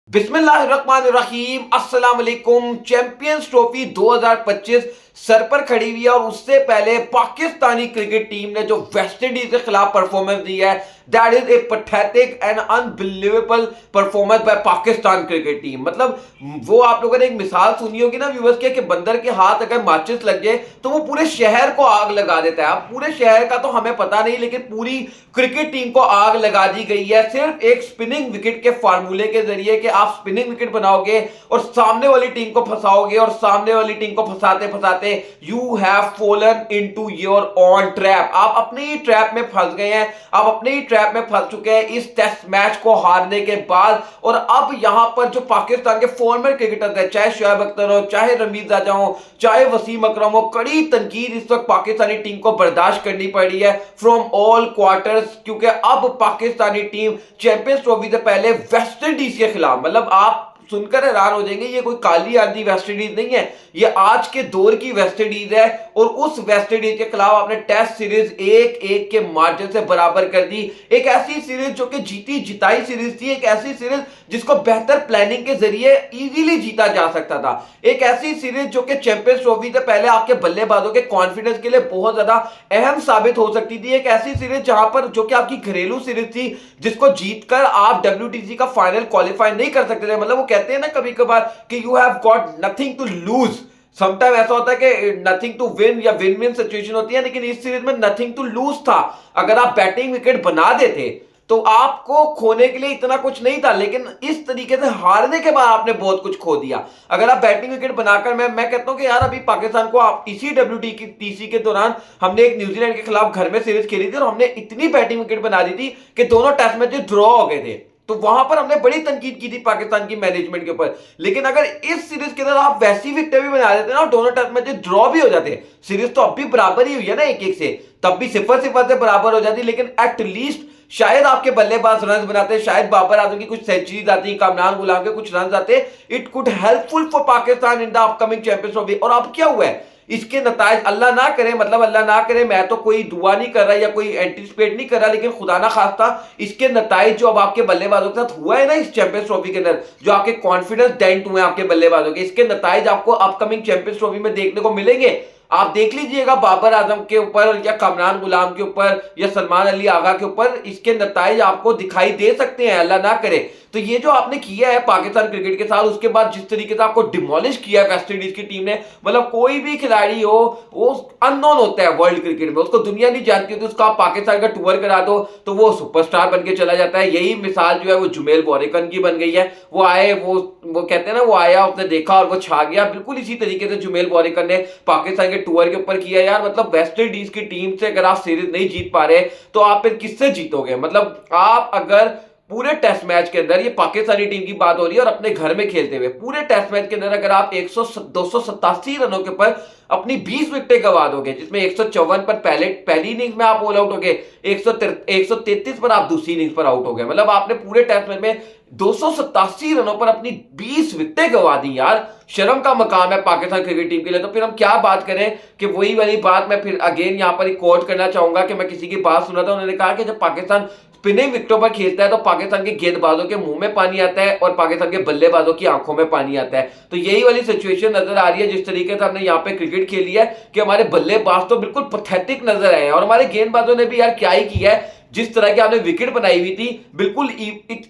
बिस्मिल्लाहिर्रहमानिर्रहीम अस्सलाम वालेकुम। चैंपियंस ट्रॉफी 2025 सर पर खड़ी हुई है और उससे पहले पाकिस्तानी क्रिकेट टीम ने जो वेस्ट इंडीज के खिलाफ परफॉर्मेंस दी है, that is a pathetic and unbelievable performance by Pakistan cricket team. मतलब वो आप लोगों ने एक मिसाल सुनी होगी ना व्यूअर्स के, कि बंदर के हाथ अगर माचिस लग जाए तो वो पूरे शहर को आग लगा देता है। अब पूरे शहर का तो हमें पता नहीं, लेकिन पूरी क्रिकेट टीम को आग लगा दी गई है सिर्फ एक स्पिनिंग विकेट के फार्मूले के जरिए, कि आप स्पिनिंग विकेट बनाओगे और सामने वाली टीम को फंसाओगे और सामने वाली टीम को फंसाते फंसाते you have fallen into your own trap. आप अपने ही ट्रैप में फंस गए हैं, आप अपने ही ट्रैप में फंस चुके हैं इस टेस्ट मैच को हारने के बाद। और अब यहां पर जो पाकिस्तान के फॉर्मर क्रिकेटर है, चाहे शोएब अख्तर हो, चाहे रमीज राजा हो, चाहे वसीम अकरम हो, कड़ी तनकीद इस वक्त पाकिस्तानी टीम को बर्दाश्त करनी पड़ी है फ्रॉम ऑल क्वार्टर्स, क्योंकि अब पाकिस्तानी टीम चैंपियंस ट्रॉफी से पहले वेस्ट इंडीज के खिलाफ, मतलब आप सुनकर हैरान हो जाएंगे, ये कोई काली आंधी वेस्ट इंडीज नहीं है, ये आज के दौर की वेस्ट इंडीज है। और उस वेस्ट इंडीज के खिलाफ आपने टेस्ट सीरीज 1-1 के मार्जिन से बराबर कर दी। एक ऐसी सीरीज जो कि जीती जिताई सीरीज थी, एक ऐसी सीरीज जिसको बेहतर प्लानिंग के जरिए इजीली जीता जा सकता था, एक ऐसी सीरीज जो कि चैंपियंस ट्रॉफी से पहले आपके बल्लेबाजों के कॉन्फिडेंस के लिए बहुत ज्यादा अहम साबित हो सकती थी। एक ऐसी सीरीज जहां पर जो कि आपकी घरेलू सीरीज थी, जिसको जीतकर आप डब्ल्यूटीसी का फाइनल क्वालिफाई नहीं कर सकते थे। मतलब वो कहते हैं ना कभी कभार कि you have got nothing to lose. Sometime ऐसा होता है कि नथिंग टू विन या विन विन सिचुएशन होती है, लेकिन इस सीरीज में नथिंग टू लूज था। अगर आप बैटिंग विकेट बना देते तो आपको खोने के लिए इतना कुछ नहीं था, लेकिन इस तरीके से हारने के बाद आपने बहुत कुछ खो दिया। अगर आप बैटिंग विकेट बनाकर, मैं कहता हूं कि यार अभी पाकिस्तान को आप इसी डब्ल्यूटीसी के दौरान हमने एक न्यूजीलैंड के खिलाफ घर में सीरीज खेली थी और हमने इतनी बैटिंग विकेट बना दी थी कि दोनों टेस्ट मैच ड्रॉ हो गए थे। तो वहां पर हमने बड़ी तनकीद की थी पाकिस्तान की मैनेजमेंट के ऊपर। लेकिन अगर इस सीरीज के अंदर आप वैसी विकेटें भी बना देते ना, दोनों टेस्ट मैच ड्रॉ भी हो जाते, सीरीज तो अब भी बराबर ही हुई है ना 1-1 से, तब भी 0-0 से बराबर हो जाती, लेकिन एटलीस्ट शायद आपके बल्लेबाज रन बनाते, शायद बाबर आजम की कुछ सेंचुरीज आती, कामरान गुलाम के कुछ रन आते, it could helpful for Pakistan in the upcoming champions trophy. और अब क्या हुआ है, इसके नतायज अल्लाह ना करे, मतलब अल्लाह ना करे, मैं तो कोई दुआ नहीं कर रहा या कोई एंटिसिपेट नहीं कर रहा, लेकिन खुदा ना खास्ता इसके नतायज जो अब आपके बल्लेबाजों के साथ हुआ है ना इस चैंपियंस ट्रॉफी के अंदर, जो आपके कॉन्फिडेंस डेंट हुए आपके बल्लेबाजों के, इसके नतायज आपको अपकमिंग चैंपियंस ट्रॉफी में देखने को मिलेंगे। आप देख लीजिएगा बाबर आजम के ऊपर या कामरान गुलाम के ऊपर या सलमान अली आगा के ऊपर इसके नतायज आपको दिखाई दे सकते हैं, अल्लाह ना करे। तो ये जो आपने किया है पाकिस्तान क्रिकेट के साथ, उसके बाद जिस तरीके से आपको डिमोलिश किया वेस्ट इंडीज की टीम ने, मतलब कोई भी खिलाड़ी हो वो अननोन होता है वर्ल्ड क्रिकेट में, उसको दुनिया नहीं जानती होती, उसका आप पाकिस्तान का टूर करा दो तो वो सुपरस्टार बन के चला जाता है। यही मिसाल जो है वो जुमेल बोरेकन की बन गई है। वो आए, वो कहते हैं ना, वो आया, उसने देखा और वो छा गया। बिल्कुल इसी तरीके से जुमेल बोरेकन ने पाकिस्तान के टूर के ऊपर किया यार। मतलब वेस्ट इंडीज की टीम से अगर आप सीरीज नहीं जीत पा रहे तो आप फिर किससे जीतोगे? मतलब आप अगर पूरे टेस्ट मैच के अंदर, ये पाकिस्तानी टीम की बात हो रही है और अपने घर में खेलते हुए पूरे टेस्ट मैच के अंदर अगर आप 287 रनों के ऊपर अपनी 20 विकेटें गवा दोगे, जिसमें 154 पर पहली इनिंग्स में आप ऑल आउट हो गए, 133 पर आप दूसरी इनिंग्स पर आउट हो गए, मतलब आपने पूरे टेस्ट मैच में 287 रनों पर अपनी 20 विकेटें गवा दी यार। शर्म का मकाम है पाकिस्तान क्रिकेट टीम के लिए। तो फिर हम क्या बात करें कि वही वाली बात मैं फिर अगेन यहां पर कोट करना चाहूंगा कि मैं किसी की बात सुना था, उन्होंने कहा कि जब पाकिस्तान स्पिनिंग विकेटों पर खेलता है तो पाकिस्तान के गेंदबाजों के मुंह में पानी आता है और पाकिस्तान के बल्लेबाजों की आंखों में पानी आता है। तो यही वाली सिचुएशन नजर आ रही है जिस तरीके से हमने यहाँ पे क्रिकेट खेली है, कि हमारे बल्लेबाज तो बिल्कुल पैथेटिक नजर आए हैं और हमारे गेंदबाजों ने भी यार क्या ही किया है। जिस तरह की आपने विकेट बनाई हुई थी, बिल्कुल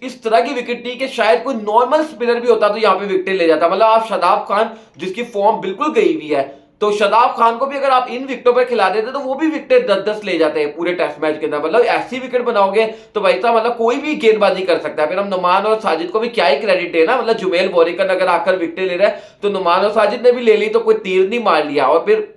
इस तरह की विकेट थी कि शायद कोई नॉर्मल स्पिनर भी होता तो यहाँ पे विकेट ले जाता। मतलब आप शादाब खान, जिसकी फॉर्म बिल्कुल गई हुई है, तो शादाब खान को भी अगर आप इन विकेटों पर खिला देते तो वो भी विकेट 10-10 ले जाते हैं पूरे टेस्ट मैच के अंदर। मतलब ऐसी विकेट बनाओगे तो भाई साहब, मतलब कोई भी गेंदबाजी कर सकता है। फिर हम नुमान और साजिद को भी क्या ही क्रेडिट है ना, मतलब जुमेल बोरेकन अगर आकर विकेट ले रहा है तो नुमान और साजिद ने भी ले ली, तो कोई तीर नहीं मार लिया। और फिर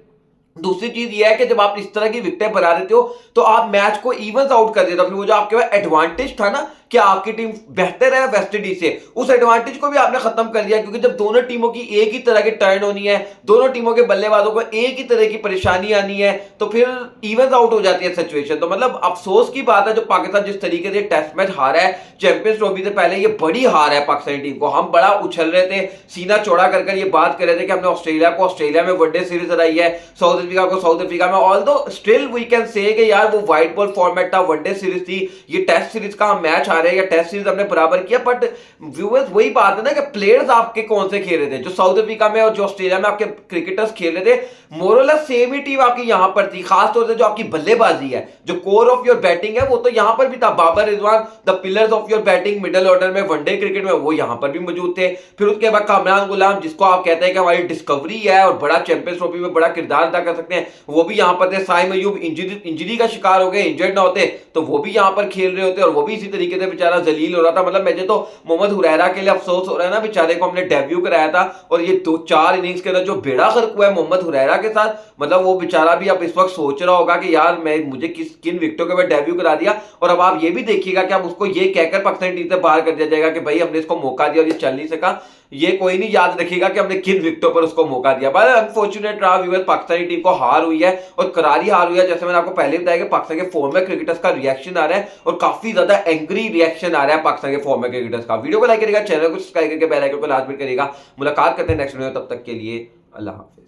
दूसरी चीज यह है कि जब आप इस तरह की विकेटें बना देते हो तो आप मैच को इवन आउट कर देते हो। फिर वो जो आपके पास एडवांटेज था ना कि आपकी टीम बेहतर है वेस्ट इंडीज से, उस एडवांटेज को भी आपने खत्म कर दिया, क्योंकि जब दोनों टीमों की एक ही तरह की टर्न होनी है, दोनों टीमों के बल्लेबाजों को एक ही तरह की परेशानी आनी है, तो फिर इवन आउट हो जाती है सिचुएशन। तो मतलब अफसोस की बात है जो पाकिस्तान जिस तरीके से टेस्ट मैच हारा है चैंपियंस ट्रॉफी से पहले, ये बड़ी हार है पाकिस्तानी टीम को। हम बड़ा उछल रहे थे, सीना चौड़ा कर ये बात कर रहे थे कि हमने ऑस्ट्रेलिया में वनडे सीरीज हराई है, साउथ अफ्रीका को साउथ अफ्रीका में, although still we can say कि यार वो व्हाइट बॉल फॉर्मेट था, वनडे सीरीज थी, ये टेस्ट सीरीज का हम मैच आ रहे हैं या टेस्ट सीरीज हमने बराबर किया, बट व्यूअर्स वही बात है ना कि प्लेयर्स आपके कौन से खेल रहे थे, जो साउथ अफ्रीका में और जो ऑस्ट्रेलिया में आपके क्रिकेटर्स खेल रहे थे, मोरलेस सेम ही टीम आपकी यहां पर थी। खासतौर से जो आपकी बल्लेबाजी है, जो कोर ऑफ योर बैटिंग है, वो तो यहां पर भी था। Babar Rizwan the pillars of your batting middle order में वनडे क्रिकेट में, वो यहां पर भी मौजूद थे। फिर उसके बाद कामरान गुलाम, जिसको आप कहते हैं कि हमारी डिस्कवरी है और बड़ा चैंपियंस ट्रॉफी में बड़ा किरदार अदा कर सकते हैं, वो भी यहां पर थे। साइम अयूब इंजरी का शिकार हो गए, इंजर्ड ना होते तो वो भी यहां पर खेल रहे होते और वो भी इसी तरीके से बेचारा जलील हो रहा था। मतलब मुझे तो मोहम्मद हुरैरा के लिए अफसोस हो रहा है ना, बेचारे को हमने डेब्यू कराया था और ये 2-4 इनिंग्स के अंदर जो बेड़ा गर्क हुआ है मोहम्मद हुरैरा के साथ, मतलब वो बेचारा भी अब इस वक्त सोच रहा होगा कि यार मुझे किन विकेटों के बाद डेब्यू करा दिया। और अब आप ये भी देखिएगा कि अब उसको ये कहकर पाकिस्तान टीम से बाहर कर दिया जाएगा कि भाई हमने इसको मौका दिया और ये चल नहीं सका। ये कोई नहीं याद रखेगा कि हमने किन विकेटों पर उसको मौका दिया। बट अनफॉर्चुनेट रहा व्यूअर्स, पाकिस्तानी टीम को हार हुई है और करारी हार हुई है। जैसे मैंने आपको पहले बताया कि पाकिस्तान के फॉर्म में क्रिकेटर्स का रिएक्शन आ रहा है और काफी ज्यादा एंग्री रिएक्शन आ रहा है पाकिस्तान के फॉर्म में क्रिकेटर्स का। वीडियो को लाइक करिएगा, चैनल को सब्सक्राइब करके बेल आइकन को लाजमी करिएगा। मुलाकात करते हैं नेक्स्ट वीडियो में, तब तक के लिए अल्लाह हाफिज।